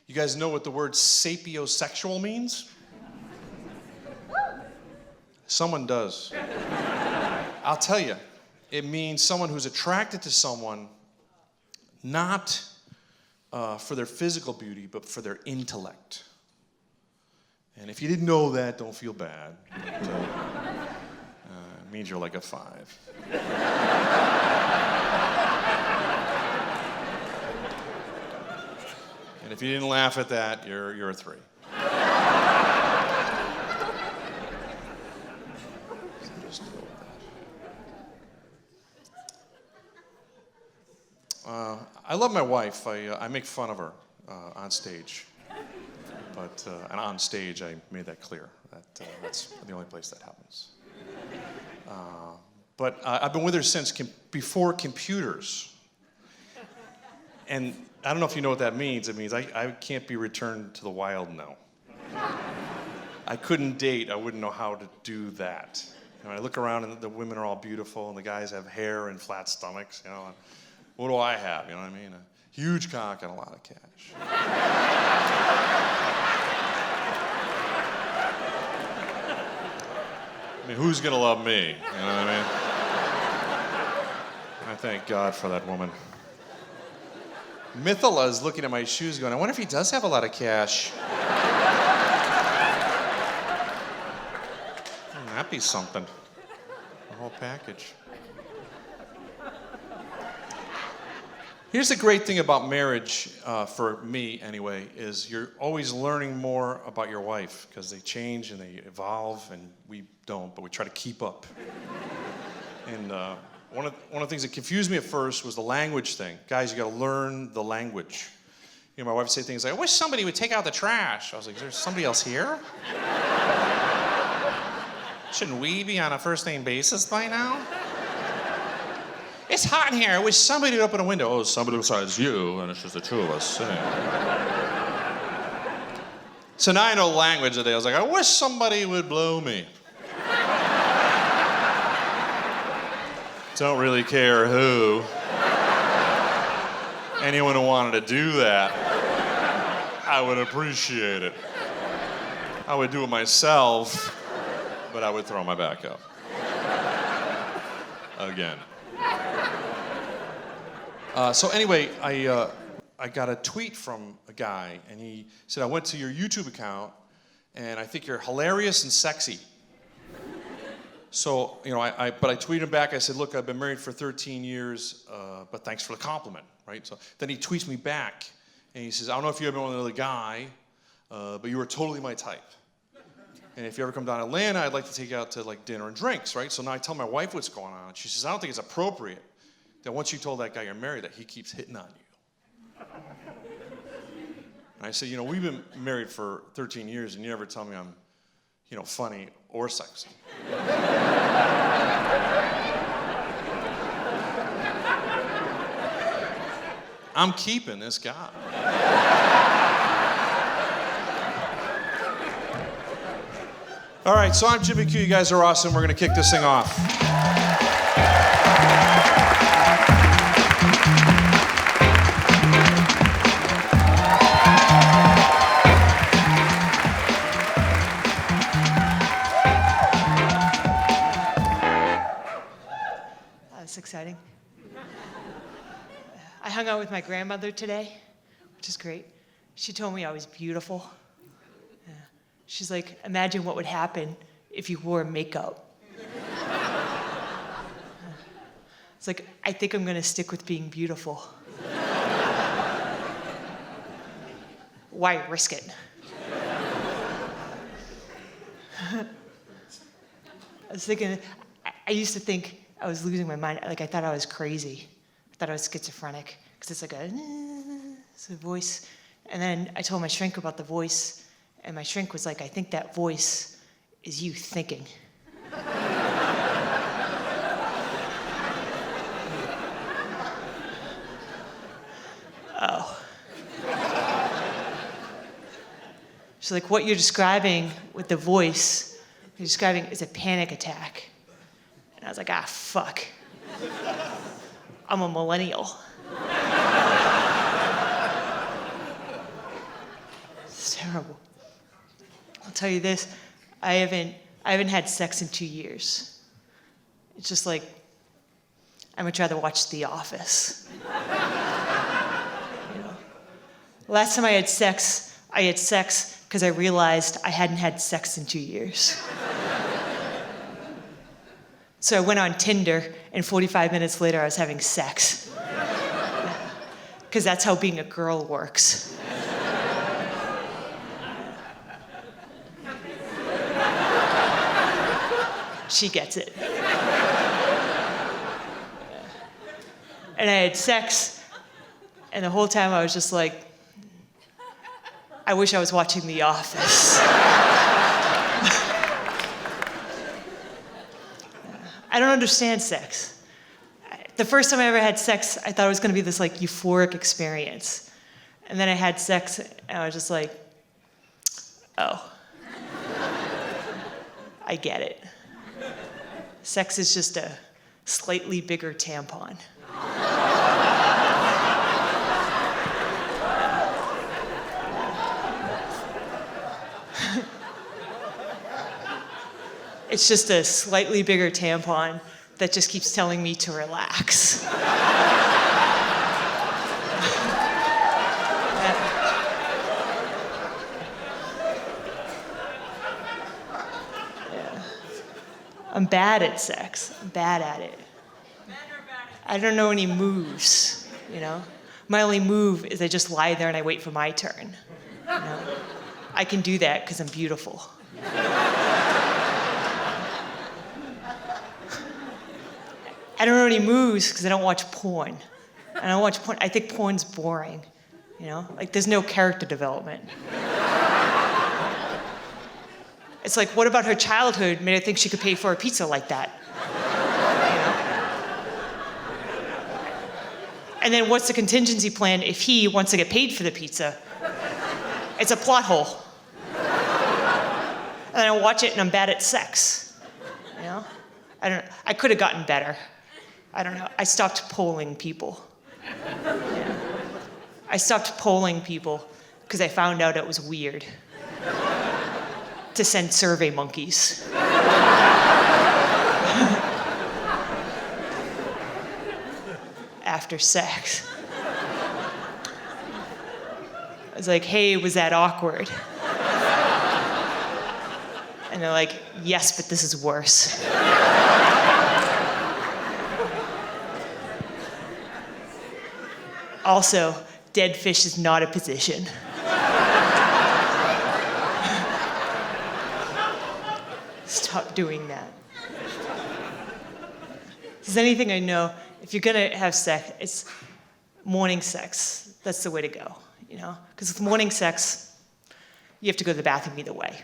You guys know what the word sapiosexual means? Someone does. I'll tell you, it means someone who's attracted to someone not for their physical beauty, but for their intellect. And if you didn't know that, don't feel bad. It means you're like a 5. And if you didn't laugh at that, you're a 3. I love my wife. I make fun of her on stage. But and on stage, I made that clear. That's the only place that happens. But I've been with her since before computers. And I don't know if you know what that means. It means I can't be returned to the wild now. I couldn't date. I wouldn't know how to do that. You know, I look around and the women are all beautiful and the guys have hair and flat stomachs. You know, what do I have? You know what I mean? A huge cock and a lot of cash. I mean, who's gonna love me? You know what I mean? I thank God for that woman. Mithala is looking at my shoes going, I wonder if he does have a lot of cash. Wouldn't that be something? The whole package. Here's the great thing about marriage, for me anyway, is you're always learning more about your wife because they change and they evolve, and we don't, but we try to keep up. And one of the things that confused me at first was the language thing. Guys, you got to learn the language. You know, my wife would say things like, I wish somebody would take out the trash. I was like, is there somebody else here? Shouldn't we be on a first-name basis by now? It's hot in here. I wish somebody would open a window. Oh, somebody besides you, and it's just the 2 of us sitting. So now I know language today. I was like, I wish somebody would blow me. Don't really care who. Anyone who wanted to do that, I would appreciate it. I would do it myself, but I would throw my back up. Again. So anyway, I got a tweet from a guy, and he said, I went to your YouTube account, and I think you're hilarious and sexy. So, you know, but I tweeted him back, I said, look, I've been married for 13 years, but thanks for the compliment, right? So then he tweets me back, and he says, I don't know if you ever been with another guy, but you were totally my type. And if you ever come down to Atlanta, I'd like to take you out to like dinner and drinks, right? So now I tell my wife what's going on. She says, I don't think it's appropriate that once you told that guy you're married, that he keeps hitting on you. And I said, you know, we've been married for 13 years, and you never tell me I'm, you know, funny or sexy. I'm keeping this guy. All right, so I'm Jimmy Q. You guys are awesome. We're going to kick this thing off. That's exciting. I hung out with my grandmother today, which is great. She told me I was beautiful. She's like, imagine what would happen if you wore makeup. It's like, I think I'm gonna stick with being beautiful. Why risk it? I was thinking, I used to think I was losing my mind. Like, I thought I was crazy. I thought I was schizophrenic, because it's like it's a voice. And then I told my shrink about the voice, and my shrink was like, I think that voice is you thinking. Oh. So like what you're describing with the voice, you're describing is a panic attack. And I was like, fuck. I'm a millennial. trouble. I'll tell you this, I haven't had sex in 2 years. It's just like, I much rather watch The Office. You know? Last time I had sex because I realized I hadn't had sex in 2 years. So I went on Tinder, and 45 minutes later I was having sex. Because that's how being a girl works. She gets it. And I had sex, and the whole time I was just like, I wish I was watching The Office. I don't understand sex. The first time I ever had sex, I thought it was going to be this like euphoric experience. And then I had sex, and I was just like, oh, I get it. Sex is just a slightly bigger tampon. It's just a slightly bigger tampon that just keeps telling me to relax. I'm bad at sex. I'm bad at it. I don't know any moves, you know? My only move is I just lie there and I wait for my turn. You know? I can do that because I'm beautiful. I don't know any moves because I don't watch porn. I don't watch porn. I think porn's boring, you know? Like, there's no character development. It's like, what about her childhood made her think she could pay for a pizza like that? You know? And then what's the contingency plan if he wants to get paid for the pizza? It's a plot hole. And I watch it and I'm bad at sex. You know? I could have gotten better. I don't know. I stopped polling people. Yeah. I stopped polling people because I found out it was weird to send survey monkeys. After sex. I was like, hey, was that awkward? And they're like, yes, but this is worse. Also, dead fish is not a position. Stop doing that. If there's anything I know, if you're gonna have sex, it's morning sex. That's the way to go, you know? Because with morning sex, you have to go to the bathroom either way.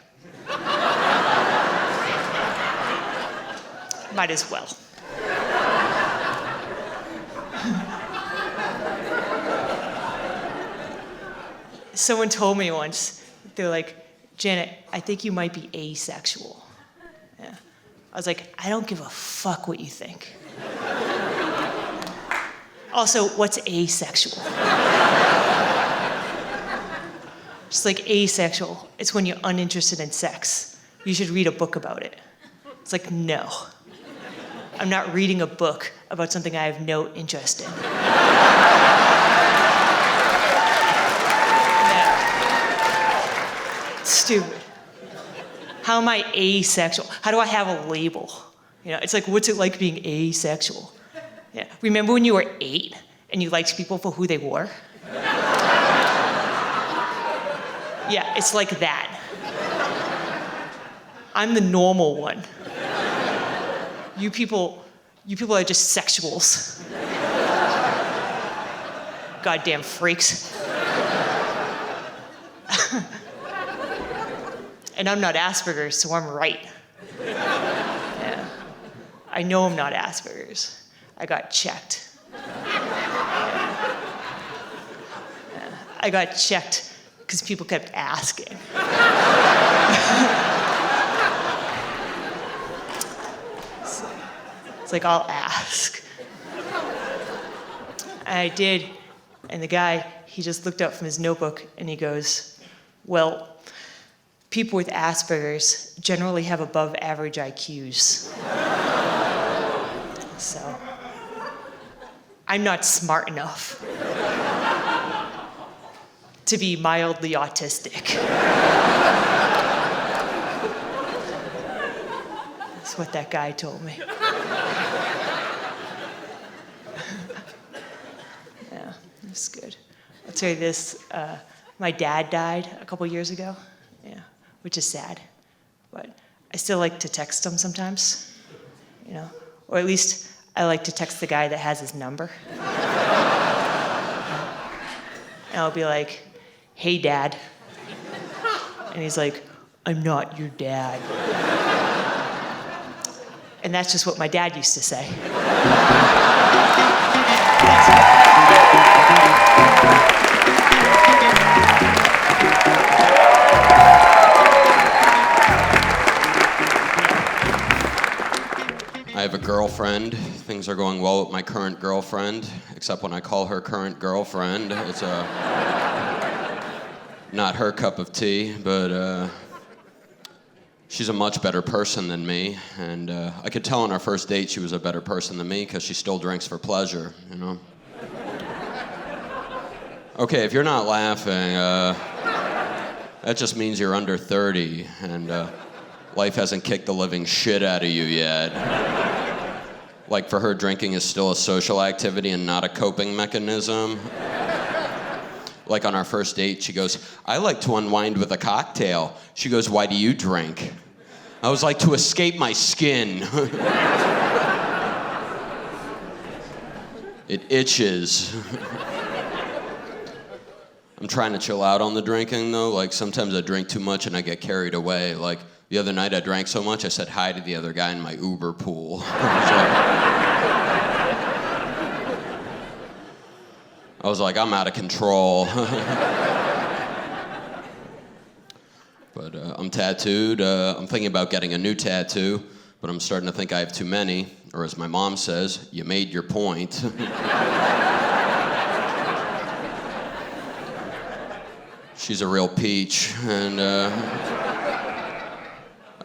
Might as well. Someone told me once, they're like, Janet, I think you might be asexual. Yeah. I was like, I don't give a fuck what you think. Also, what's asexual? Just like asexual, it's when you're uninterested in sex. You should read a book about it. It's like, no. I'm not reading a book about something I have no interest in. Stupid. How am I asexual? How do I have a label? You know, it's like, what's it like being asexual? Yeah. Remember when you were 8 and you liked people for who they were? Yeah, it's like that. I'm the normal one. You people are just sexuals. Goddamn freaks. And I'm not Asperger's, so I'm right. Yeah. I know I'm not Asperger's. I got checked. Yeah. I got checked because people kept asking. It's like, I'll ask. And I did, and the guy, he just looked up from his notebook and he goes, well, people with Asperger's generally have above average IQs. So, I'm not smart enough to be mildly autistic. That's what that guy told me. Yeah, that's good. I'll tell you this, my dad died a couple years ago, yeah, which is sad. But I still like to text him sometimes, you know, or at least I like to text the guy that has his number. And I'll be like, hey, Dad. And he's like, I'm not your dad. And that's just what my dad used to say. I have a girlfriend. Things are going well with my current girlfriend, except when I call her current girlfriend. It's not her cup of tea, but she's a much better person than me. And I could tell on our first date she was a better person than me because she still drinks for pleasure, you know? Okay, if you're not laughing, that just means you're under 30 and life hasn't kicked the living shit out of you yet. Like for her, drinking is still a social activity and not a coping mechanism. Like on our first date, she goes, I like to unwind with a cocktail. She goes, why do you drink? I was like, to escape my skin. It itches. I'm trying to chill out on the drinking though. Like sometimes I drink too much and I get carried away. Like the other night I drank so much I said hi to the other guy in my Uber pool. I was like, I'm out of control. But I'm tattooed. I'm thinking about getting a new tattoo, but I'm starting to think I have too many. Or as my mom says, you made your point. She's a real peach. And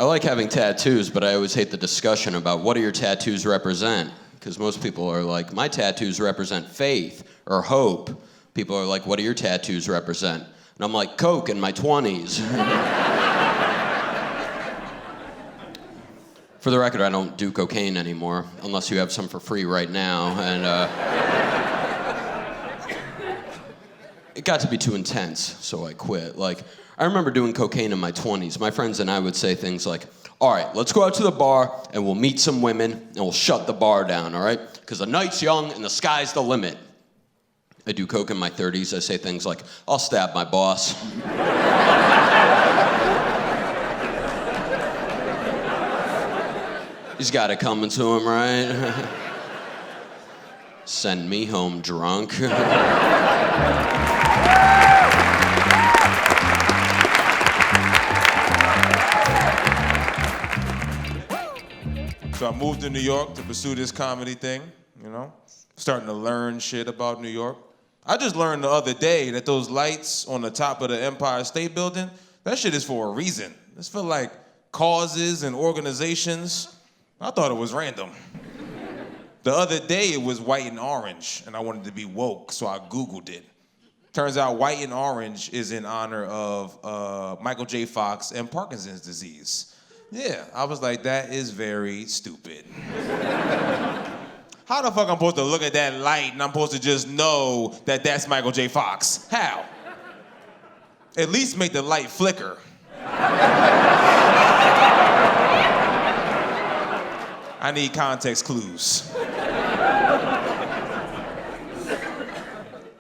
I like having tattoos, but I always hate the discussion about what do your tattoos represent? Because most people are like, my tattoos represent faith or hope. People are like, what do your tattoos represent? And I'm like, Coke in my 20s. For the record, I don't do cocaine anymore, unless you have some for free right now. And it got to be too intense, so I quit. Like, I remember doing cocaine in my 20s. My friends and I would say things like, all right, let's go out to the bar and we'll meet some women and we'll shut the bar down, all right? Because the night's young and the sky's the limit. I do coke in my 30s. I say things like, I'll stab my boss. He's got it coming to him, right? Send me home drunk. So I moved to New York to pursue this comedy thing, you know? Starting to learn shit about New York. I just learned the other day that those lights on the top of the Empire State Building, that shit is for a reason. It's for like causes and organizations. I thought it was random. The other day it was white and orange, and I wanted to be woke, so I Googled it. Turns out white and orange is in honor of Michael J. Fox and Parkinson's disease. Yeah, I was like, that is very stupid. How the fuck I'm supposed to look at that light and I'm supposed to just know that that's Michael J. Fox? How? At least make the light flicker. I need context clues.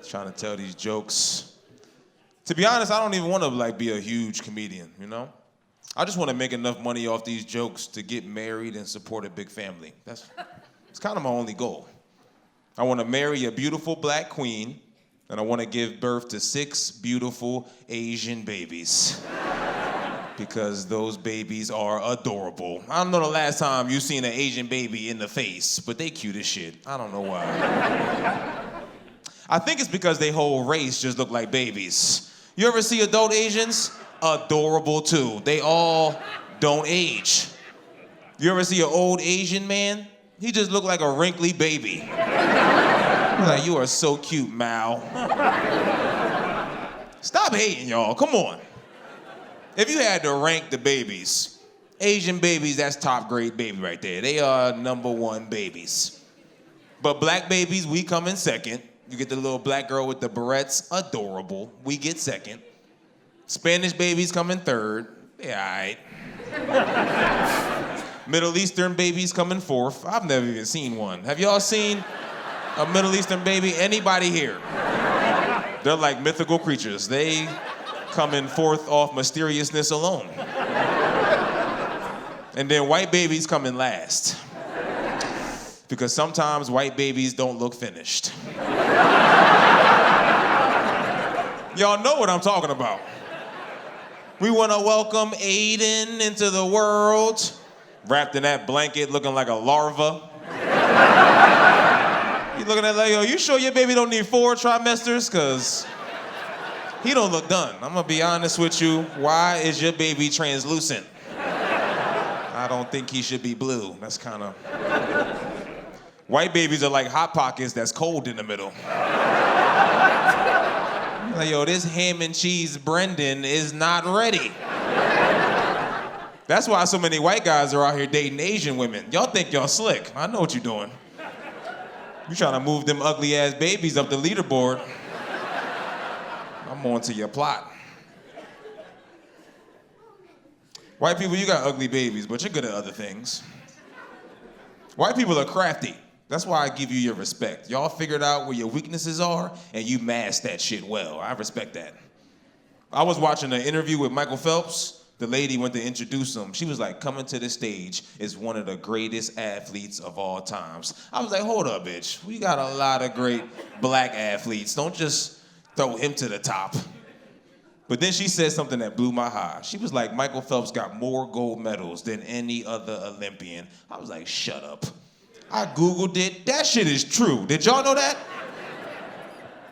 Trying to tell these jokes. To be honest, I don't even want to like be a huge comedian, you know? I just want to make enough money off these jokes to get married and support a big family. It's kind of my only goal. I want to marry a beautiful black queen, and I want to give birth to 6 beautiful Asian babies. Because those babies are adorable. I don't know the last time you seen an Asian baby in the face, but they cute as shit. I don't know why. I think it's because their whole race just look like babies. You ever see adult Asians? adorable too. They all don't age. You ever see an old Asian man? He just look like a wrinkly baby. Like, you are so cute, Mao. Stop hating, y'all. Come on. If you had to rank the babies, Asian babies, that's top grade baby right there. They are #1 babies. But black babies, we come in second. You get the little black girl with the barrettes, adorable. We get second. Spanish babies come in third. Yeah, all right. Middle Eastern babies come in fourth. I've never even seen one. Have y'all seen a Middle Eastern baby? Anybody here? They're like mythical creatures. They come in fourth off mysteriousness alone. And then white babies come in last. Because sometimes white babies don't look finished. Y'all know what I'm talking about. We want to welcome Aiden into the world, wrapped in that blanket looking like a larva. He's looking at like, yo, you sure your baby don't need 4 trimesters? Because he don't look done. I'm going to be honest with you. Why is your baby translucent? I don't think he should be blue. That's kind of... White babies are like Hot Pockets that's cold in the middle. Like, yo, this ham and cheese Brendan is not ready. That's why so many white guys are out here dating Asian women. Y'all think y'all slick. I know what you're doing. You trying to move them ugly ass babies up the leaderboard. I'm on to your plot. White people, you got ugly babies, but you're good at other things. White people are crafty. That's why I give you your respect. Y'all figured out where your weaknesses are, and you masked that shit well. I respect that. I was watching an interview with Michael Phelps. The lady went to introduce him. She was like, coming to the stage is one of the greatest athletes of all times. I was like, hold up, bitch. We got a lot of great black athletes. Don't just throw him to the top. But then she said something that blew my high. She was like, Michael Phelps got more gold medals than any other Olympian. I was like, shut up. I Googled it. That shit is true. Did y'all know that?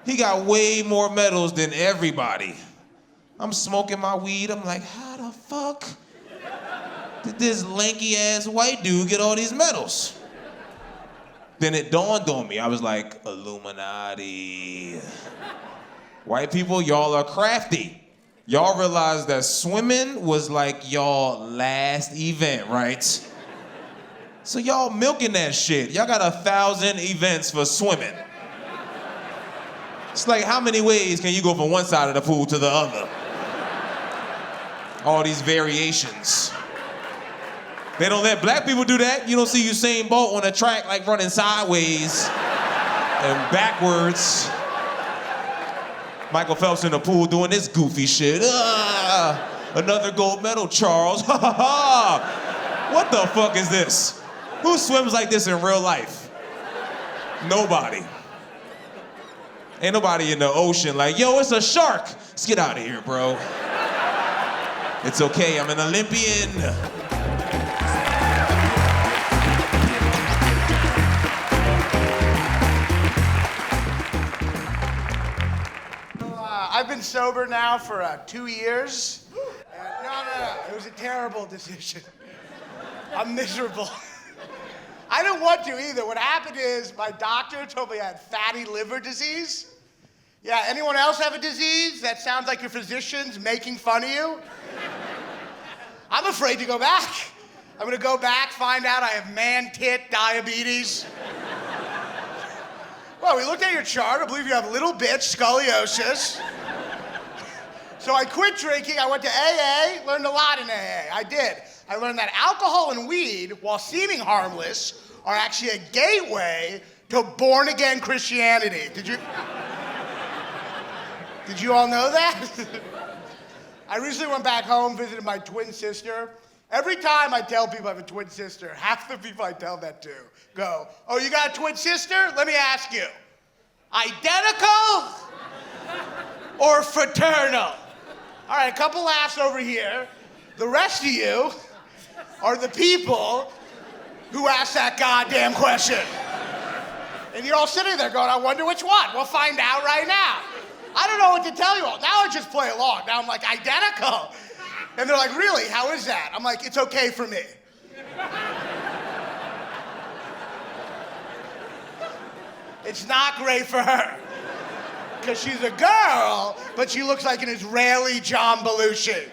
He got way more medals than everybody. I'm smoking my weed. I'm like, how the fuck did this lanky-ass white dude get all these medals? Then it dawned on me. I was like, Illuminati. White people, y'all are crafty. Y'all realize that swimming was like y'all last event, right? So y'all milking that shit. Y'all got 1,000 events for swimming. It's like, how many ways can you go from one side of the pool to the other? All these variations. They don't let black people do that. You don't see Usain Bolt on a track like running sideways and backwards. Michael Phelps in the pool doing this goofy shit. Another gold medal, Charles. Ha ha ha. What the fuck is this? Who swims like this in real life? Nobody. Ain't nobody in the ocean like, yo, it's a shark. Let's get out of here, bro. It's okay, I'm an Olympian. I've been sober now for 2 years. No. It was a terrible decision. I'm miserable. I didn't want to either. What happened is my doctor told me I had fatty liver disease. Yeah, anyone else have a disease that sounds like your physician's making fun of you? I'm afraid to go back. I'm gonna go back, find out I have man-tit diabetes. Well, we looked at your chart. I believe you have little bitch scoliosis. So I quit drinking. I went to AA, learned a lot in AA. I did. I learned that alcohol and weed, while seeming harmless, are actually a gateway to born-again Christianity. Did you all know that? I recently went back home, visited my twin sister. Every time I tell people I have a twin sister, half the people I tell that to go, oh, you got a twin sister? Let me ask you, identical or fraternal? All right, a couple laughs over here. The rest of you are the people who asked that goddamn question. And you're all sitting there going, I wonder which one. We'll find out right now. I don't know what to tell you all. Now I just play along. Now I'm like, identical. And they're like, really? How is that? I'm like, it's okay for me. It's not great for her. Because she's a girl, but she looks like an Israeli John Belushi.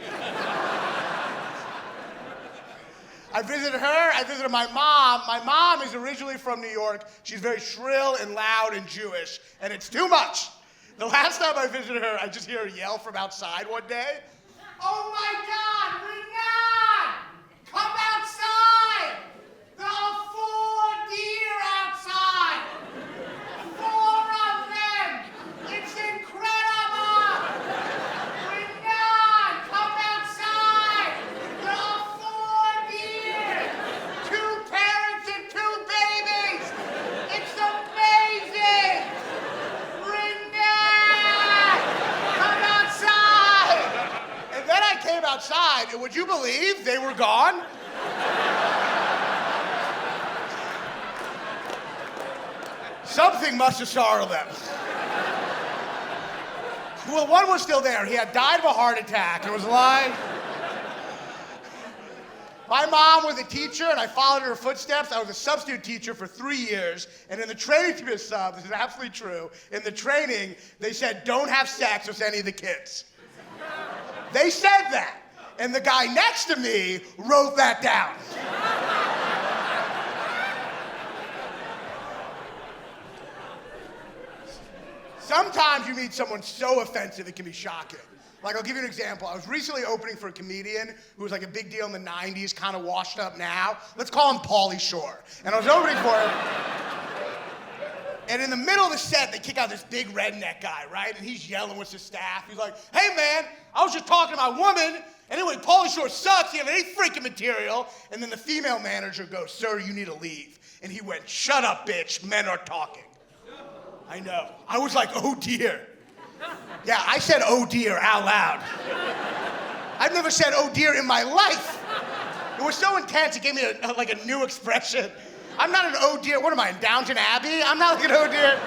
I visited her, I visited my mom. My mom is originally from New York. She's very shrill and loud and Jewish, and it's too much. The last time I visited her, I just hear her yell from outside one day. Oh my God, Raanan! Come outside! There are 4 deer outside! 4 of them! It's incredible! Raanan, come outside! There are 4 deer! 2 parents and 2 babies! It's amazing! Raanan! Come outside! And then I came outside, and would you believe they were gone? Something must have startled them. Well, one was still there. He had died of a heart attack and was lying. My mom was a teacher, and I followed in her footsteps. I was a substitute teacher for 3 years, and in the training to be a sub, this is absolutely true, in the training, they said, don't have sex with any of the kids. They said that, and the guy next to me wrote that down. Sometimes you meet someone so offensive it can be shocking. Like, I'll give you an example. I was recently opening for a comedian who was like a big deal in the 90s, kind of washed up now. Let's call him Pauly Shore. And I was opening for him. And in the middle of the set, they kick out this big redneck guy, right? And he's yelling with his staff. He's like, hey, man, I was just talking to my woman. Anyway, Pauly Shore sucks. He doesn't have any freaking material. And then the female manager goes, sir, you need to leave. And he went, shut up, bitch. Men are talking. I know. I was like, oh, dear. Yeah, I said, oh, dear, out loud. I've never said, oh, dear, in my life. It was so intense, it gave me a new expression. I'm not an oh, dear. What am I, in Downton Abbey? I'm not like an oh, dear.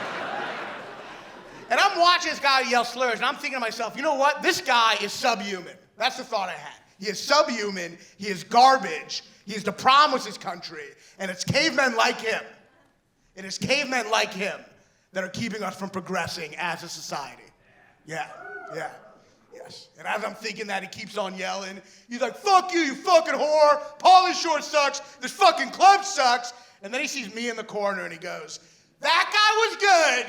And I'm watching this guy yell slurs, and I'm thinking to myself, you know what? This guy is subhuman. That's the thought I had. He is subhuman. He is garbage. He is the problem with this country. And it's cavemen like him. It is cavemen like him that are keeping us from progressing as a society. Yeah, yes. And as I'm thinking that, he keeps on yelling. He's like, fuck you, you fucking whore. Pauly Shore sucks. This fucking club sucks. And then he sees me in the corner and he goes, that guy was good.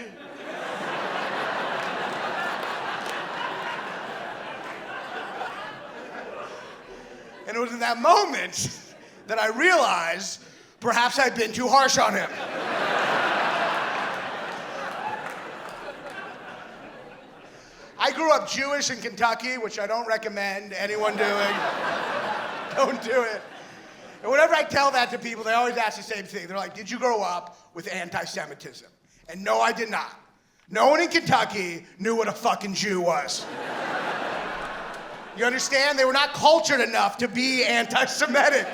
And it was in that moment that I realized perhaps I'd been too harsh on him. I grew up Jewish in Kentucky, which I don't recommend anyone doing. Don't do it. And whenever I tell that to people, they always ask the same thing. They're like, did you grow up with anti-Semitism? And no, I did not. No one in Kentucky knew what a fucking Jew was. You understand? They were not cultured enough to be anti-Semitic.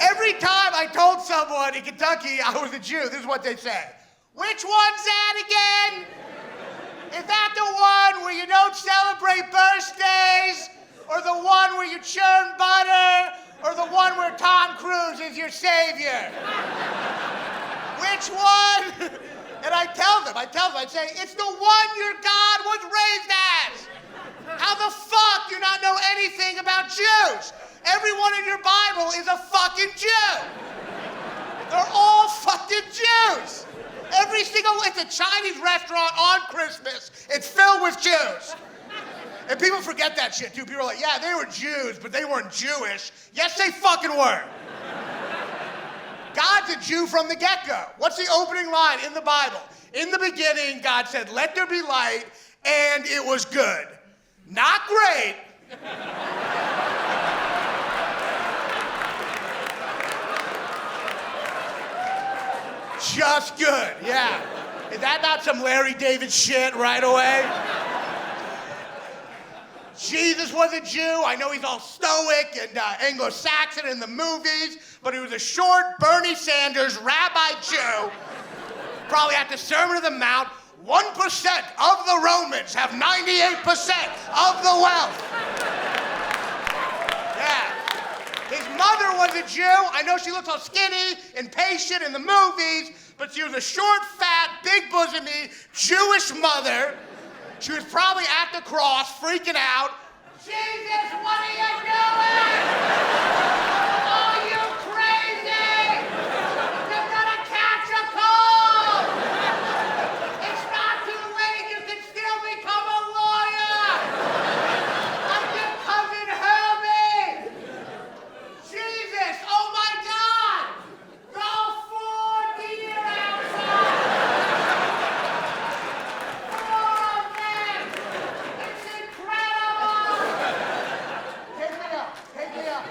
Every time I told someone in Kentucky I was a Jew, this is what they said. Which one's that again? Is that the one where you don't celebrate birthdays? Or the one where you churn butter? Or the one where Tom Cruise is your savior? Which one? And I tell them, I'd say, it's the one your God was raised as. How the fuck do you not know anything about Jews? Everyone in your Bible is a fucking Jew. They're all fucking Jews. Every single, it's a Chinese restaurant on Christmas. It's filled with Jews. And people forget that shit too. People are like, yeah, they were Jews, but they weren't Jewish. Yes, they fucking were. God's a Jew from the get-go. What's the opening line in the Bible? In the beginning, God said, let there be light, and it was good. Not great. Just good, yeah. Is that not some Larry David shit right away? Jesus was a Jew. I know he's all stoic and Anglo-Saxon in the movies, but he was a short Bernie Sanders rabbi Jew Probably at the Sermon of the Mount, 1% of the Romans have 98% of the wealth. Yeah. His mother was a Jew. I know she looked all skinny and patient in the movies, but she was a short, fat, big-bosomy Jewish mother. She was probably at the cross, freaking out. Jesus, what are you doing? Are you crazy? You're gonna catch a cold. It's not too late. You can still become a lawyer. I'm your cousin Herbie. Jesus, oh my God. Go for deer outside. Oh, man. It's incredible. Take me up. Take me up.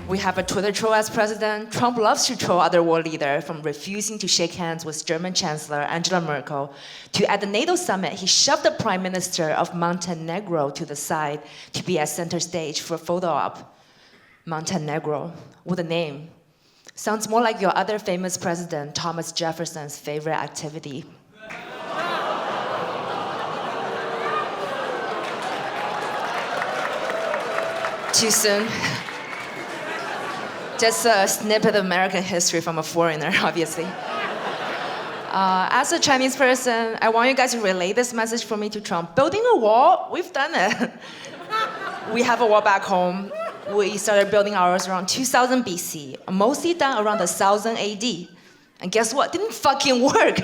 We have a Twitter troll as president. Trump loves to troll other world leaders, from refusing to shake hands with German Chancellor Angela Merkel to at the NATO summit, he shoved the Prime Minister of Montenegro to the side to be at center stage for a photo op. Montenegro, what a name. Sounds more like your other famous president, Thomas Jefferson's favorite activity. Too soon. Just a snippet of American history from a foreigner, obviously. As a Chinese person, I want you guys to relay this message for me to Trump. Building a wall, we've done it. We have a wall back home. We started building ours around 2000 BC, mostly done around 1000 AD. And guess what? Didn't fucking work.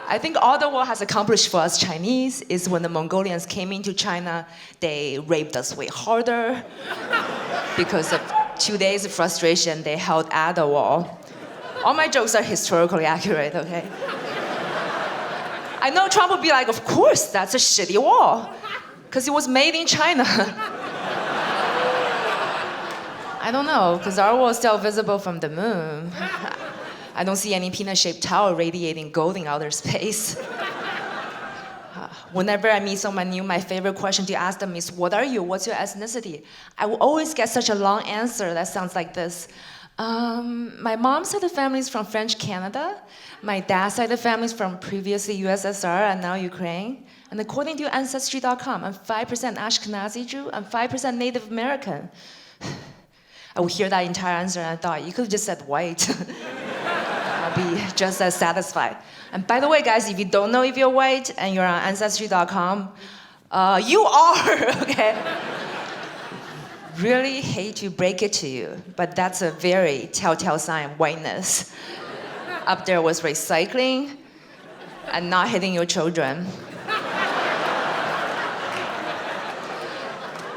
I think all the world has accomplished for us Chinese is when the Mongolians came into China, they raped us way harder. Because of 2 days of frustration, they held at the wall. All my jokes are historically accurate, okay? I know Trump would be like, of course, that's a shitty wall. Because it was made in China. I don't know, because our wall is still visible from the moon. I don't see any peanut-shaped tower radiating gold in outer space. Whenever I meet someone new, my favorite question to ask them is, what are you? What's your ethnicity? I will always get such a long answer that sounds like this. My mom's side of the family is from French Canada. My dad's side of the family is from previously USSR and now Ukraine. And according to Ancestry.com, I'm 5% Ashkenazi Jew, I'm 5% Native American. I would hear that entire answer and I thought, you could have just said white. I'll be just as satisfied. And by the way, guys, if you don't know if you're white and you're on Ancestry.com, you are, okay? Really hate to break it to you, but that's a very telltale sign of whiteness. Up there was recycling and not hitting your children.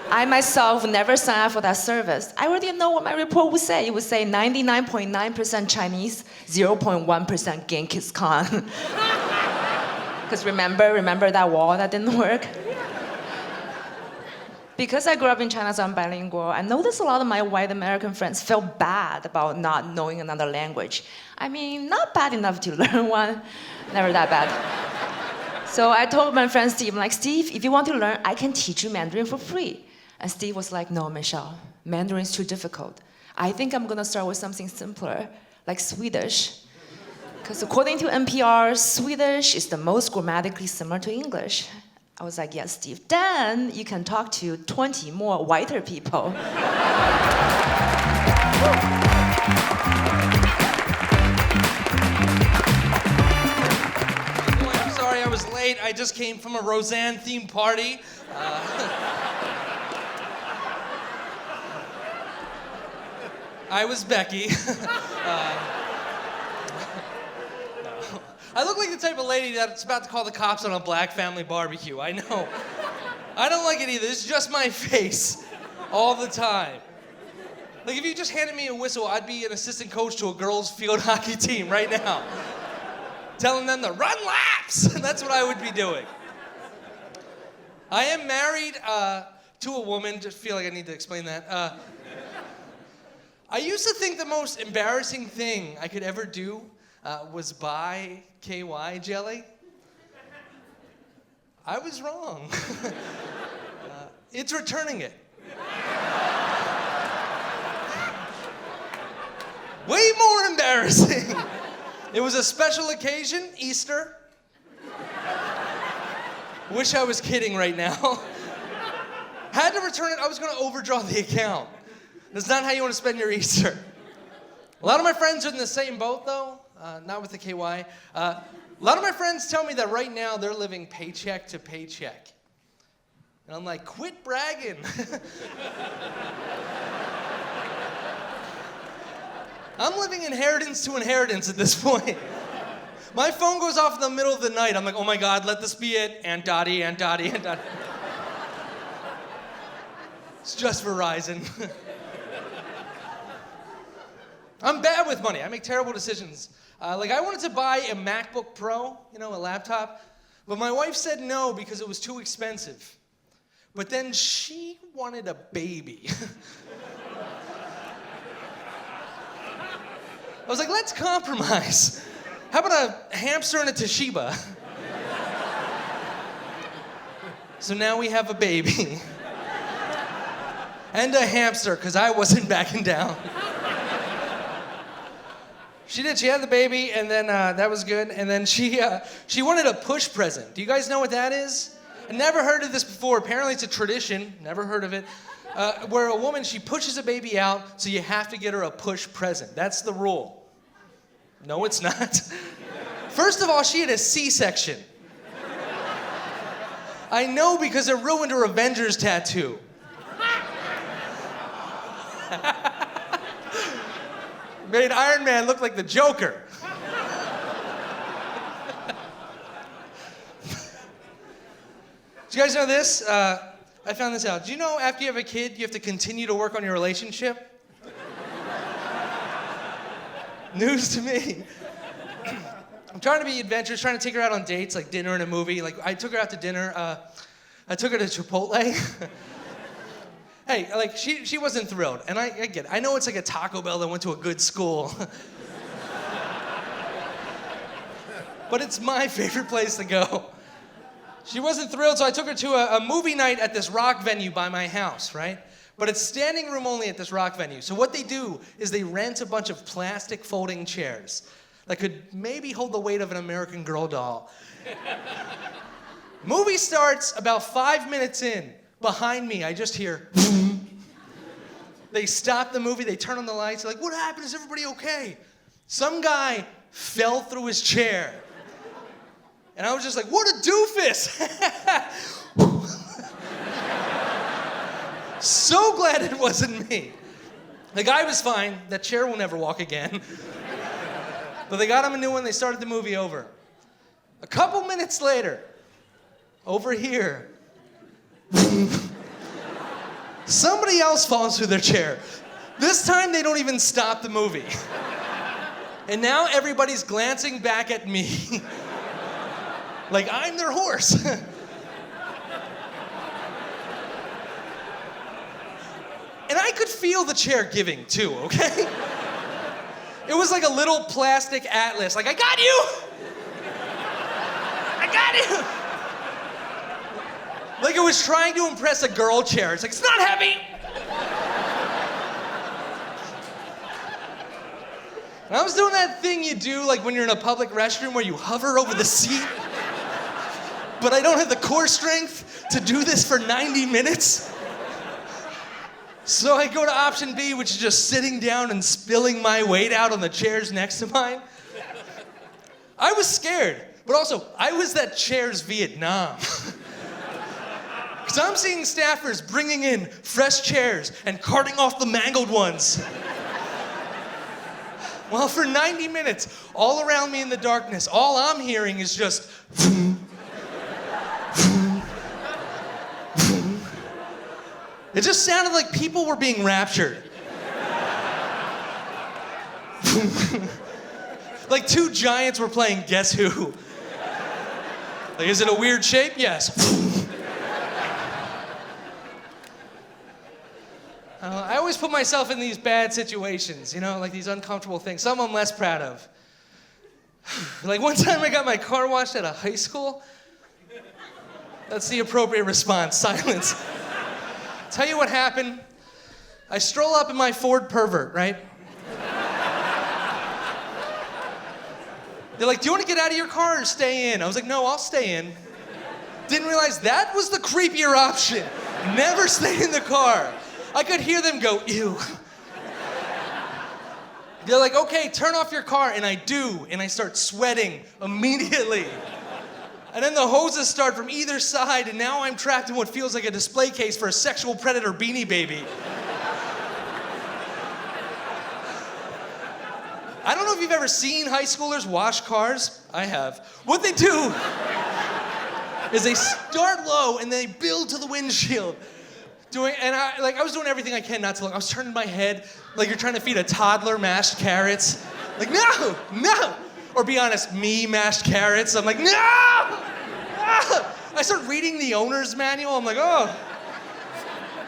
I myself would never sign up for that service. I already know what my report would say. It would say 99.9% Chinese, 0.1% Genghis Khan. Because remember that wall that didn't work? Because I grew up in China, so I'm bilingual, I noticed a lot of my white American friends felt bad about not knowing another language. I mean, not bad enough to learn one, never that bad. So I told my friend Steve, Steve, if you want to learn, I can teach you Mandarin for free. And Steve was like, no, Michelle, Mandarin's too difficult. I think I'm gonna start with something simpler, like Swedish. Because according to NPR, Swedish is the most grammatically similar to English. I was like, yes, Steve, then you can talk to 20 more whiter people. Boy, I'm sorry I was late. I just came from a Roseanne-themed party. I was Becky. I look like the type of lady that's about to call the cops on a black family barbecue. I know. I don't like it either. It's just my face all the time. Like, if you just handed me a whistle, I'd be an assistant coach to a girls' field hockey team right now. Telling them to run laps. That's what I would be doing. I am married to a woman. Just feel like I need to explain that. I used to think the most embarrassing thing I could ever do was buy KY jelly. I was wrong. It's returning it. Way more embarrassing. It was a special occasion, Easter. Wish I was kidding right now. Had to return it, I was gonna overdraw the account. That's not how you wanna spend your Easter. A lot of my friends are in the same boat though, not with the KY. A lot of my friends tell me that right now they're living paycheck to paycheck. And I'm like, quit bragging. I'm living inheritance to inheritance at this point. My phone goes off in the middle of the night. I'm like, oh my God, let this be it. Aunt Dottie, Aunt Dottie, Aunt Dottie. It's just Verizon. I'm bad with money. I make terrible decisions. I wanted to buy a MacBook Pro, a laptop, but my wife said no because it was too expensive. But then she wanted a baby. I was like, let's compromise. How about a hamster and a Toshiba? So now we have a baby. And a hamster, because I wasn't backing down. She did. She had the baby, and then that was good. And then she wanted a push present. Do you guys know what that is? I never heard of this before. Apparently it's a tradition. Never heard of it. Where a woman, she pushes a baby out, so you have to get her a push present. That's the rule. No, it's not. First of all, she had a C-section. I know because it ruined her Avengers tattoo. Made Iron Man look like the Joker. Do you guys know this? I found this out. Do you know after you have a kid, you have to continue to work on your relationship? News to me. I'm trying to be adventurous, trying to take her out on dates, like dinner and a movie. Like, I took her out to dinner. I took her to Chipotle. Hey, like, she wasn't thrilled, and I get it. I know it's like a Taco Bell that went to a good school. But it's my favorite place to go. She wasn't thrilled, so I took her to a movie night at this rock venue by my house, right? But it's standing room only at this rock venue. So what they do is they rent a bunch of plastic folding chairs that could maybe hold the weight of an American Girl doll. Movie starts about 5 minutes in. Behind me, I just hear, they stop the movie, they turn on the lights, they're like, what happened? Is everybody okay? Some guy fell through his chair. And I was just like, what a doofus! So glad it wasn't me. The guy was fine. That chair will never walk again. But they got him a new one. They started the movie over. A couple minutes later, over here, somebody else falls through their chair. This time, they don't even stop the movie. And now everybody's glancing back at me. Like I'm their horse. And I could feel the chair giving too, okay? It was like a little plastic atlas, like, I got you! I got you! Like it was trying to impress a girl chair. It's like, it's not heavy! And I was doing that thing you do like when you're in a public restroom where you hover over the seat. But I don't have the core strength to do this for 90 minutes. So I go to option B, which is just sitting down and spilling my weight out on the chairs next to mine. I was scared, but also, I was that chair's Vietnam. Because I'm seeing staffers bringing in fresh chairs and carting off the mangled ones. Well, for 90 minutes, all around me in the darkness, all I'm hearing is just... It just sounded like people were being raptured. Like two giants were playing Guess Who. Like, is it a weird shape? Yes. I always put myself in these bad situations, like these uncomfortable things. Some I'm less proud of. Like one time I got my car washed at a high school. That's the appropriate response, silence. Tell you what happened. I stroll up in my Ford Pervert, right? They're like, do you want to get out of your car or stay in? I was like, no, I'll stay in. Didn't realize that was the creepier option. Never stay in the car. I could hear them go, ew. They're like, okay, turn off your car, and I do, and I start sweating immediately. And then the hoses start from either side, and now I'm trapped in what feels like a display case for a sexual predator Beanie Baby. I don't know if you've ever seen high schoolers wash cars. I have. What they do is they start low and they build to the windshield. I was doing everything I can not to look. I was turning my head like you're trying to feed a toddler mashed carrots. Like, no, no. Or be honest, me mashed carrots. I'm like, no! I start reading the owner's manual. I'm like, oh,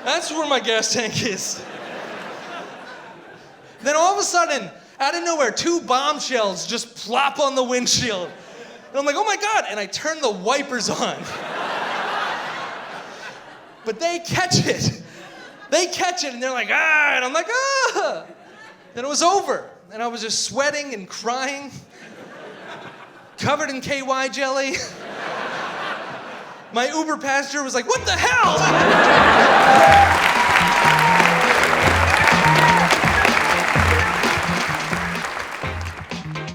that's where my gas tank is. Then all of a sudden, out of nowhere, 2 bombshells just plop on the windshield. And I'm like, oh my God, and I turn the wipers on. But they catch it. They catch it, and they're like, ah, and I'm like, ah. Then it was over, and I was just sweating and crying, covered in KY jelly. My Uber passenger was like, what the hell?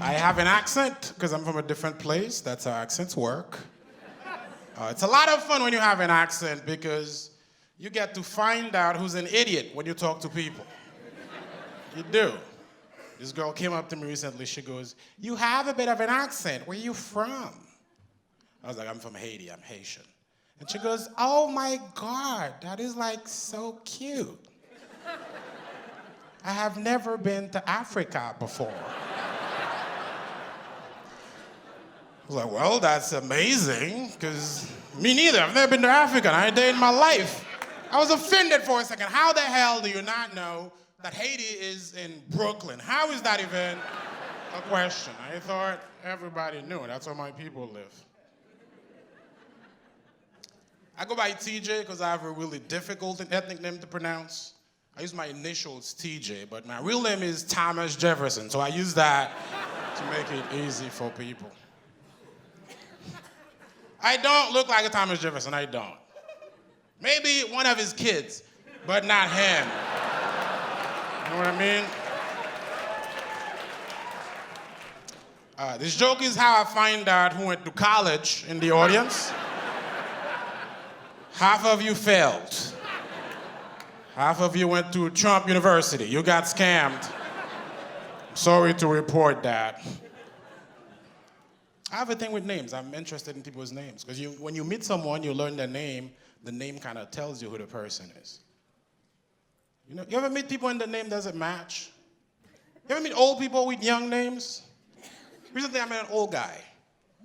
I have an accent because I'm from a different place. That's how accents work. It's a lot of fun when you have an accent because you get to find out who's an idiot when you talk to people. You do. This girl came up to me recently. She goes, you have a bit of an accent. Where are you from? I was like, I'm from Haiti. I'm Haitian. And she goes, oh my God, that is like so cute. I have never been to Africa before. I was like, well, that's amazing, because me neither. I've never been to Africa, not a day in my life. I was offended for a second. How the hell do you not know that Haiti is in Brooklyn? How is that even a question? I thought everybody knew. That's where my people live. I go by TJ because I have a really difficult ethnic name to pronounce. I use my initials, TJ, but my real name is Thomas Jefferson, so I use that to make it easy for people. I don't look like a Thomas Jefferson, I don't. Maybe one of his kids, but not him. You know what I mean? This joke is how I find out who went to college in the audience. Half of you failed. Half of you went to Trump University. You got scammed. Sorry to report that. I have a thing with names. I'm interested in people's names. Because when you meet someone, you learn their name. The name kind of tells you who the person is. You know, you ever meet people and the name doesn't match? You ever meet old people with young names? Recently, I met an old guy.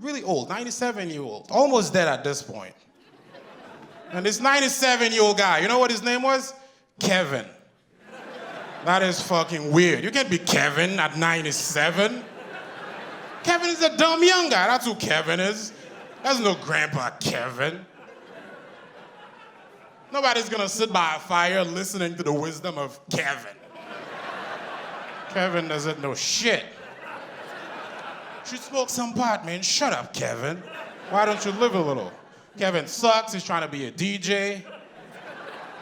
Really old, 97-year-old. Almost dead at this point. And this 97-year-old guy, you know what his name was? Kevin. That is fucking weird. You can't be Kevin at 97. Kevin is a dumb young guy. That's who Kevin is. There's no Grandpa Kevin. Nobody's gonna sit by a fire listening to the wisdom of Kevin. Kevin doesn't know shit. Should smoke some pot, man. Shut up, Kevin. Why don't you live a little? Kevin sucks. He's trying to be a DJ.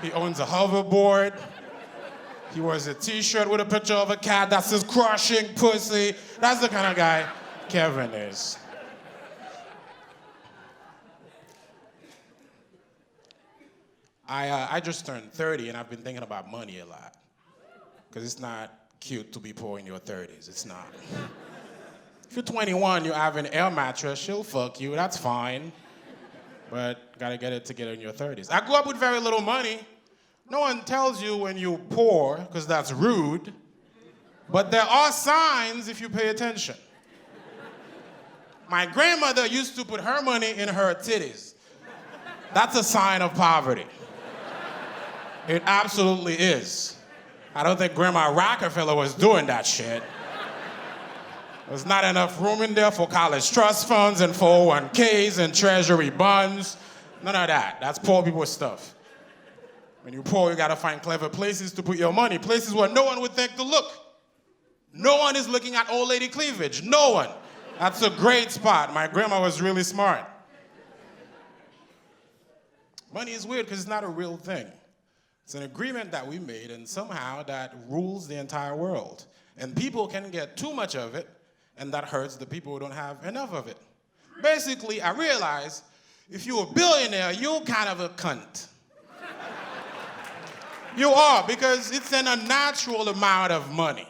He owns a hoverboard. He wears a t-shirt with a picture of a cat that says crushing pussy. That's the kind of guy Kevin is. I just turned 30 and I've been thinking about money a lot. Because it's not cute to be poor in your 30s. It's not. If you're 21, you have an air mattress, she'll fuck you, that's fine. But gotta get it together in your 30s. I grew up with very little money. No one tells you when you're poor, because that's rude. But there are signs if you pay attention. My grandmother used to put her money in her titties. That's a sign of poverty. It absolutely is. I don't think Grandma Rockefeller was doing that shit. There's not enough room in there for college trust funds and 401ks and treasury bonds. None of that. That's poor people's stuff. When you're poor, you gotta find clever places to put your money, places where no one would think to look. No one is looking at old lady cleavage. No one. That's a great spot. My grandma was really smart. Money is weird because it's not a real thing. It's an agreement that we made, and somehow that rules the entire world. And people can get too much of it, and that hurts the people who don't have enough of it. Basically, I realized if you're a billionaire, you're kind of a cunt. You are, because it's an unnatural amount of money.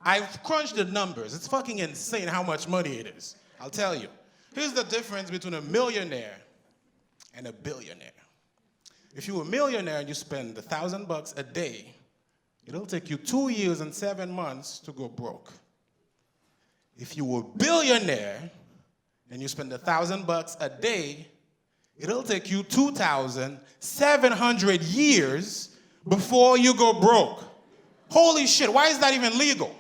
I've crunched the numbers. It's fucking insane how much money it is. I'll tell you. Here's the difference between a millionaire and a billionaire. If you're a millionaire and you spend $1,000 a day, it'll take you 2 years and 7 months to go broke. If you're a billionaire and you spend $1,000 a day, it'll take you 2,700 years before you go broke. Holy shit, why is that even legal?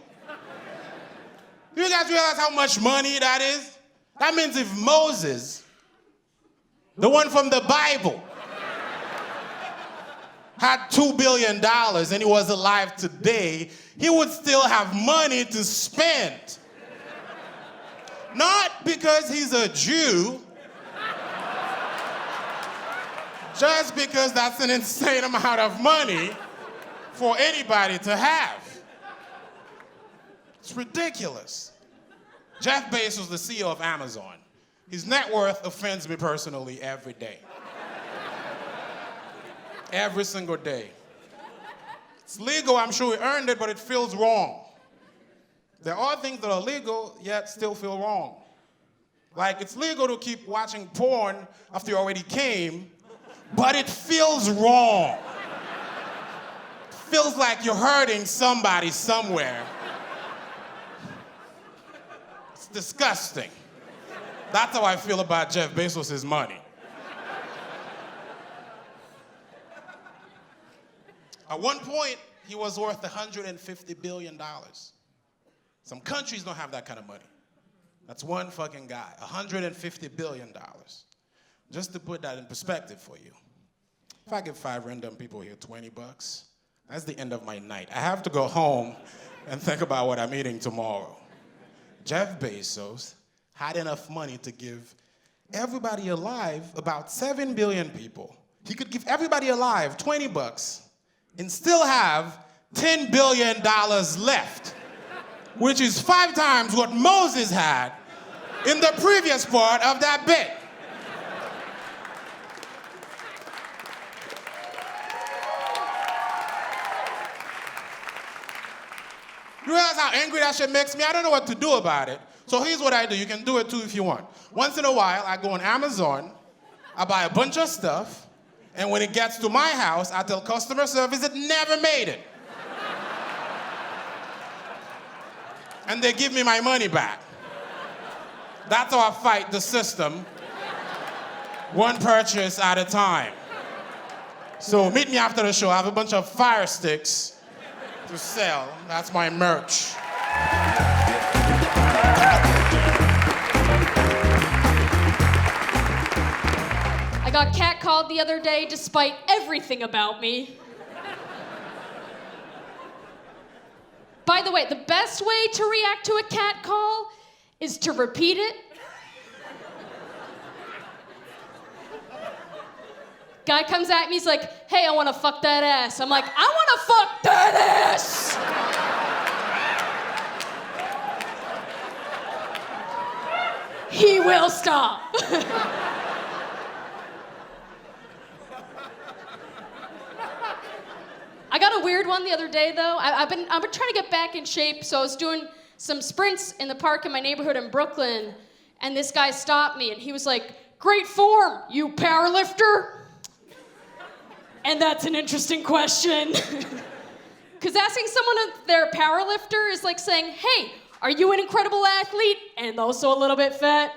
Do you guys realize how much money that is? That means if Moses, the one from the Bible, had $2 billion and he was alive today, he would still have money to spend. Not because he's a Jew, just because that's an insane amount of money for anybody to have. It's ridiculous. Jeff Bezos, the CEO of Amazon, his net worth offends me personally every day. Every single day. It's legal, I'm sure he earned it, but it feels wrong. There are things that are legal, yet still feel wrong. Like, it's legal to keep watching porn after you already came, but it feels wrong. It feels like you're hurting somebody somewhere. It's disgusting. That's how I feel about Jeff Bezos' money. At one point, he was worth $150 billion. Some countries don't have that kind of money. That's one fucking guy, $150 billion. Just to put that in perspective for you. If I give 5 random people here $20, that's the end of my night. I have to go home and think about what I'm eating tomorrow. Jeff Bezos had enough money to give everybody alive, about 7 billion people. He could give everybody alive $20 and still have $10 billion left, which is 5 times what Moses had in the previous part of that bit. You realize how angry that shit makes me? I don't know what to do about it. So here's what I do. You can do it too if you want. Once in a while, I go on Amazon, I buy a bunch of stuff, and when it gets to my house, I tell customer service it never made it. And they give me my money back. That's how I fight the system, one purchase at a time. So meet me after the show. I have a bunch of fire sticks to sell. That's my merch. I got catcalled the other day despite everything about me. By the way, the best way to react to a cat call is to repeat it. Guy comes at me, he's like, hey, I wanna fuck that ass. I'm like, I wanna fuck that ass! He will stop. I got a weird one the other day, though. I've been trying to get back in shape, so I was doing some sprints in the park in my neighborhood in Brooklyn, and this guy stopped me, and he was like, great form, you powerlifter? And that's an interesting question. Because asking someone if they're a powerlifter is like saying, hey, are you an incredible athlete and also a little bit fat?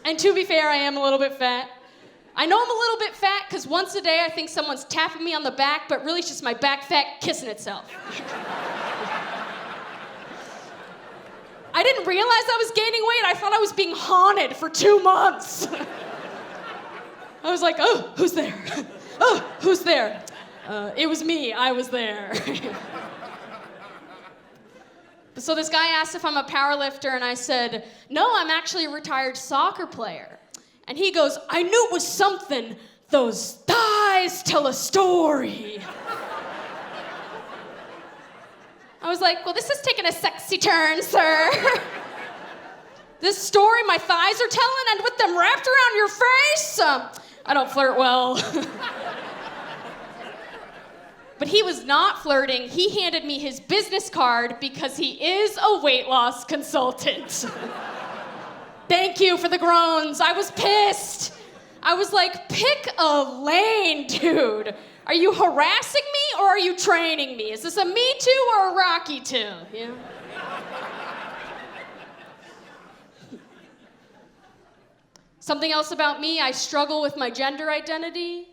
And to be fair, I am a little bit fat. I know I'm a little bit fat because once a day I think someone's tapping me on the back, but really it's just my back fat kissing itself. I didn't realize I was gaining weight. I thought I was being haunted for 2 months. I was like, oh, who's there? Oh, who's there? It was me, I was there. So this guy asked if I'm a power lifter, and I said, no, I'm actually a retired soccer player. And he goes, I knew it was something. Those thighs tell a story. I was like, well, this is taking a sexy turn, sir. This story my thighs are telling, and with them wrapped around your face? I don't flirt well. But he was not flirting. He handed me his business card because he is a weight loss consultant. Thank you for the groans. I was pissed. I was like, pick a lane, dude. Are you harassing me or are you training me? Is this a Me Too or a Rocky Too? Yeah. Something else about me, I struggle with my gender identity.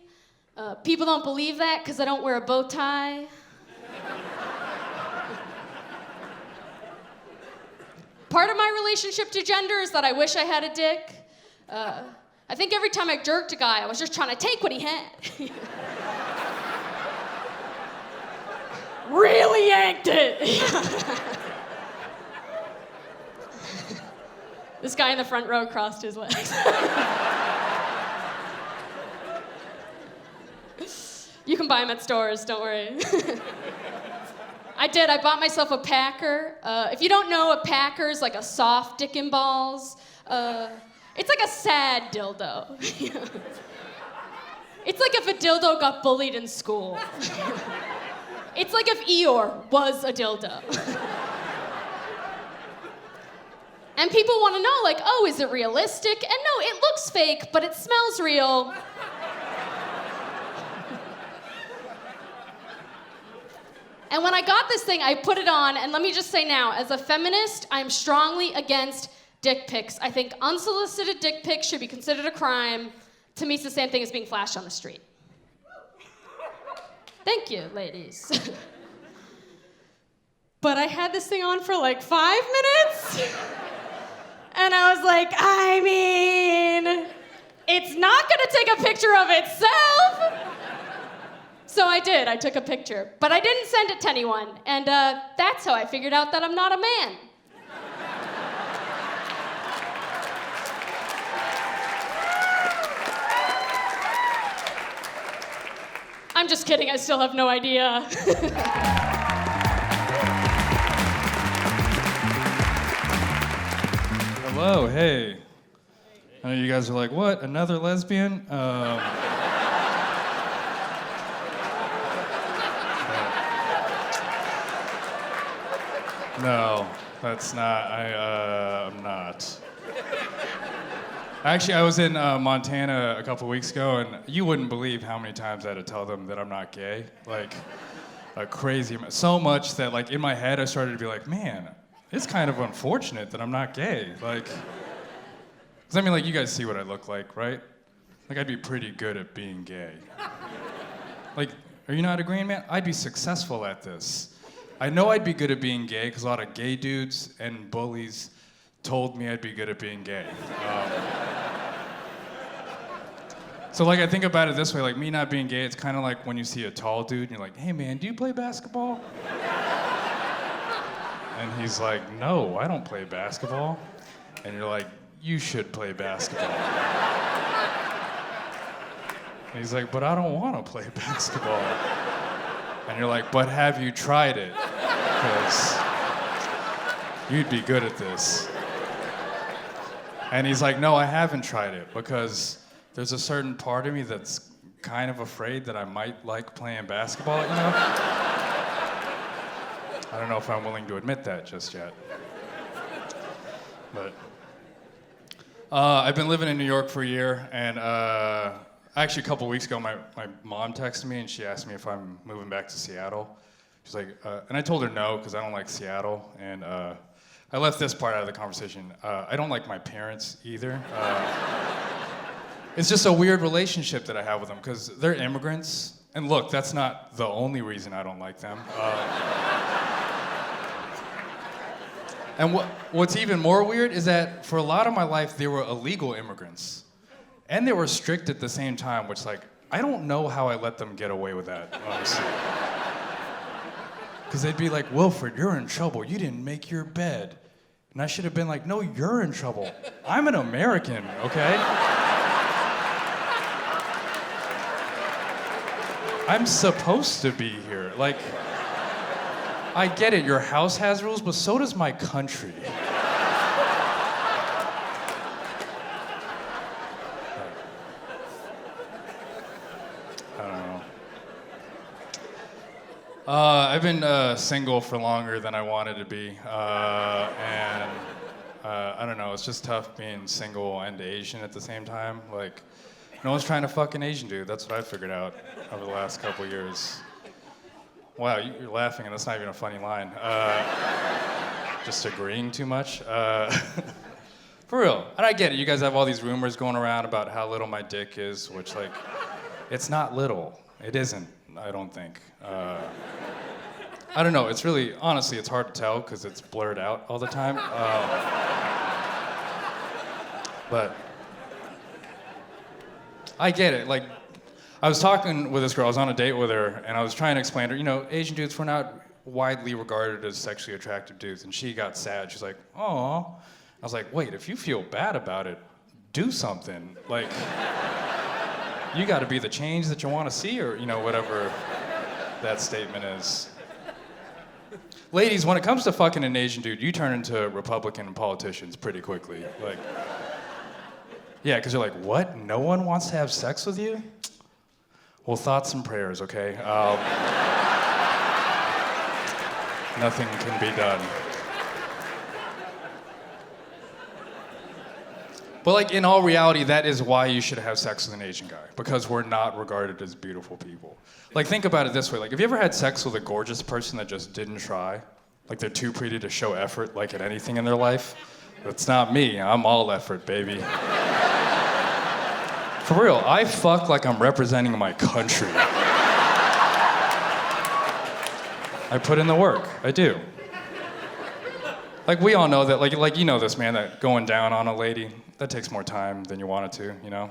People don't believe that because I don't wear a bow tie. Part of my relationship to gender is that I wish I had a dick. I think every time I jerked a guy, I was just trying to take what he had. Really yanked it. This guy in the front row crossed his legs. You can buy them at stores, don't worry. I did, I bought myself a packer. If you don't know, a packer is like a soft dick and balls. It's like a sad dildo. It's like if a dildo got bullied in school. It's like if Eeyore was a dildo. And people want to know, like, oh, is it realistic? And no, it looks fake, but it smells real. And when I got this thing, I put it on, and let me just say now, as a feminist, I'm strongly against dick pics. I think unsolicited dick pics should be considered a crime. To me, it's the same thing as being flashed on the street. Thank you, ladies. But I had this thing on for like 5 minutes. And I was like, I mean, it's not gonna take a picture of itself. So I did, I took a picture. But I didn't send it to anyone. And that's how I figured out that I'm not a man. I'm just kidding, I still have no idea. Hello, hey. I know you guys are like, what, another lesbian? No, that's not, I'm not. Actually, I was in Montana a couple weeks ago, and you wouldn't believe how many times I had to tell them that I'm not gay. Like, a crazy amount. So much that, like, in my head, I started to be like, man, it's kind of unfortunate that I'm not gay. Like, because I mean, like, you guys see what I look like, right? Like, I'd be pretty good at being gay. Like, are you not agreeing, man? I'd be successful at this. I know I'd be good at being gay because a lot of gay dudes and bullies told me I'd be good at being gay. So like I think about it this way, like me not being gay, it's kind of like when you see a tall dude and you're like, hey man, do you play basketball? And he's like, no, I don't play basketball. And you're like, you should play basketball. And he's like, but I don't want to play basketball. And you're like, but have you tried it? Because you'd be good at this. And he's like, no, I haven't tried it because there's a certain part of me that's kind of afraid that I might like playing basketball, you know? I don't know if I'm willing to admit that just yet. But I've been living in New York for a year, and actually a couple weeks ago, my mom texted me and she asked me if I'm moving back to Seattle. She's like, and I told her no, because I don't like Seattle, and I left this part out of the conversation. I don't like my parents either. It's just a weird relationship that I have with them, because they're immigrants, and look, that's not the only reason I don't like them. And what's even more weird is that for a lot of my life, they were illegal immigrants. And they were strict at the same time, which, like, I don't know how I let them get away with that, honestly. Because they'd be like, Wilfred, you're in trouble. You didn't make your bed. And I should have been like, no, you're in trouble. I'm an American, okay? I'm supposed to be here. Like, I get it, your house has rules, but so does my country. I don't know. I've been single for longer than I wanted to be. And I don't know, it's just tough being single and Asian at the same time. Like, no one's trying to fuck an Asian dude. That's what I figured out over the last couple years. Wow, you're laughing, and that's not even a funny line. Just agreeing too much. For real. And I get it. You guys have all these rumors going around about how little my dick is, which, like, it's not little. It isn't, I don't think. I don't know. It's really, honestly, it's hard to tell because it's blurred out all the time. But I get it. Like, I was talking with this girl, I was on a date with her, and I was trying to explain to her, you know, Asian dudes, we're not widely regarded as sexually attractive dudes. And she got sad. She's like, "Aw." I was like, wait, if you feel bad about it, do something. Like, you gotta be the change that you wanna see, or, you know, whatever that statement is. Ladies, when it comes to fucking an Asian dude, you turn into Republican politicians pretty quickly. Like, yeah, because you're like, what? No one wants to have sex with you? Well, thoughts and prayers, okay? Nothing can be done. But, like, in all reality, that is why you should have sex with an Asian guy, because we're not regarded as beautiful people. Like, think about it this way. Like, have you ever had sex with a gorgeous person that just didn't try? Like, they're too pretty to show effort, like, at anything in their life? That's not me. I'm all effort, baby. For real, I fuck like I'm representing my country. I put in the work. I do. Like, we all know that, like you know this, man, that going down on a lady, that takes more time than you want it to, you know?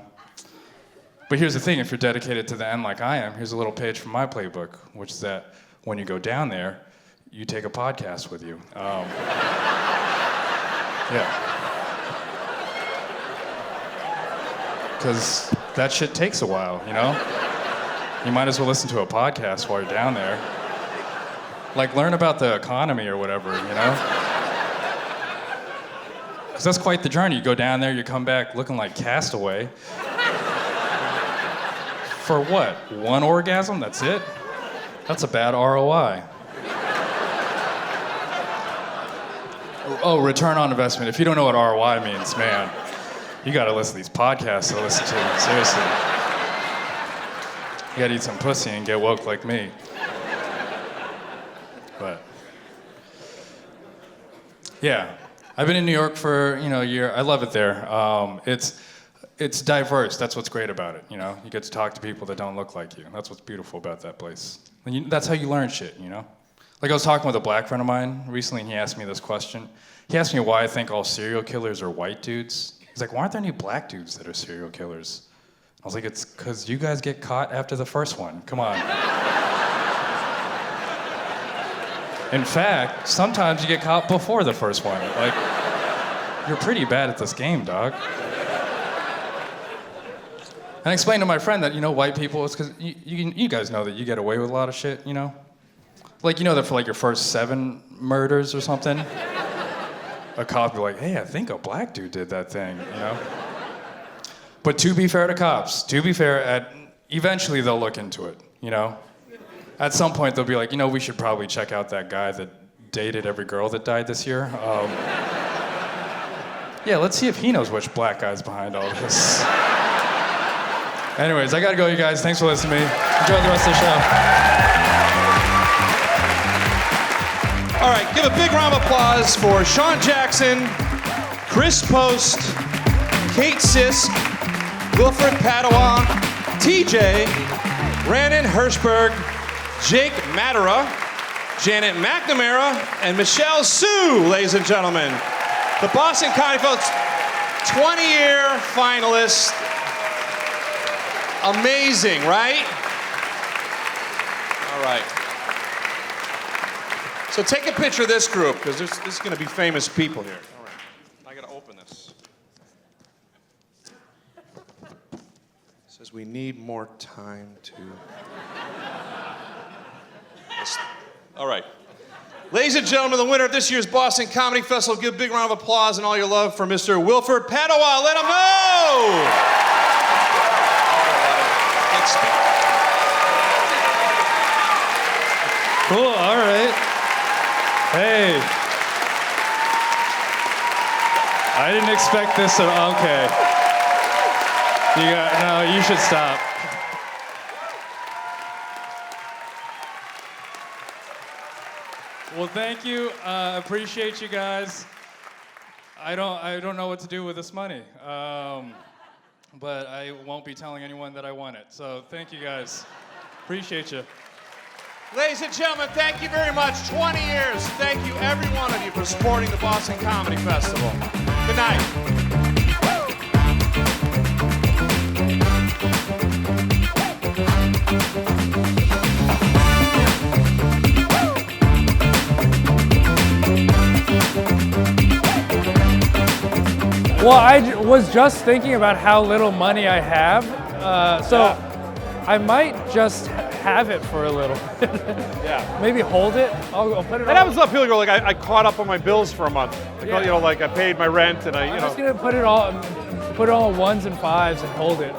But here's the thing, if you're dedicated to the end like I am, here's a little page from my playbook, which is that when you go down there, you take a podcast with you. Yeah. Because that shit takes a while, you know? You might as well listen to a podcast while you're down there. Like, learn about the economy or whatever, you know? Because that's quite the journey. You go down there, you come back looking like Castaway. For what? One orgasm? That's it? That's a bad ROI. Oh, return on investment. If you don't know what ROI means, man, you gotta listen to these podcasts to listen to. Seriously. You gotta eat some pussy and get woke like me. But, yeah. I've been in New York for, you know, a year. I love it there. It's diverse. That's what's great about it, you know? You get to talk to people that don't look like you. That's what's beautiful about that place. And that's how you learn shit, you know? Like, I was talking with a black friend of mine recently, and he asked me this question. He asked me why I think all serial killers are white dudes. He's like, why aren't there any black dudes that are serial killers? I was like, it's because you guys get caught after the first one. Come on. In fact, sometimes you get caught before the first one. Like, you're pretty bad at this game, dog. And I explained to my friend that, you know, white people, it's because you guys know that you get away with a lot of shit, you know? Like, you know that for like your first 7 murders or something, a cop will be like, hey, I think a black dude did that thing, you know? But to be fair to cops, eventually they'll look into it, you know? At some point they'll be like, you know, we should probably check out that guy that dated every girl that died this year. Yeah, let's see if he knows which black guy's behind all this. Anyways, I gotta go, you guys. Thanks for listening to me. Enjoy the rest of the show. All right, give a big round of applause for Shawn Jackson, Chris Post, Kate Sisk, Wilfred Padua, TJ, Raanan Hershberg, Jake Mattera, Janet McNamara, and Michelle Sue, ladies and gentlemen. The Boston Comedy Festival 20-year finalist. Amazing, right? All right. So take a picture of this group, because there's going to be famous people here. All right. I got to open this. It says we need more time to... All right. Ladies and gentlemen, the winner of this year's Boston Comedy Festival, give a big round of applause and all your love for Mr. Wilfred Padua. Let him know! Cool, all right. Hey. I didn't expect this at all. Okay. No, you should stop. Well, thank you. Appreciate you guys. I don't know what to do with this money, but I won't be telling anyone that I won it. So thank you guys. Appreciate you. Ladies and gentlemen, thank you very much. 20 years. Thank you, every one of you, for supporting the Boston Comedy Festival. Good night. Well, I was just thinking about how little money I have, so I might just have it for a little bit. Yeah. Maybe hold it. I'll put it. That happens a lot. People go like, I caught up on my bills for a month. Yeah. You know, like I paid my rent and I'm just gonna put it all in ones and fives and hold it.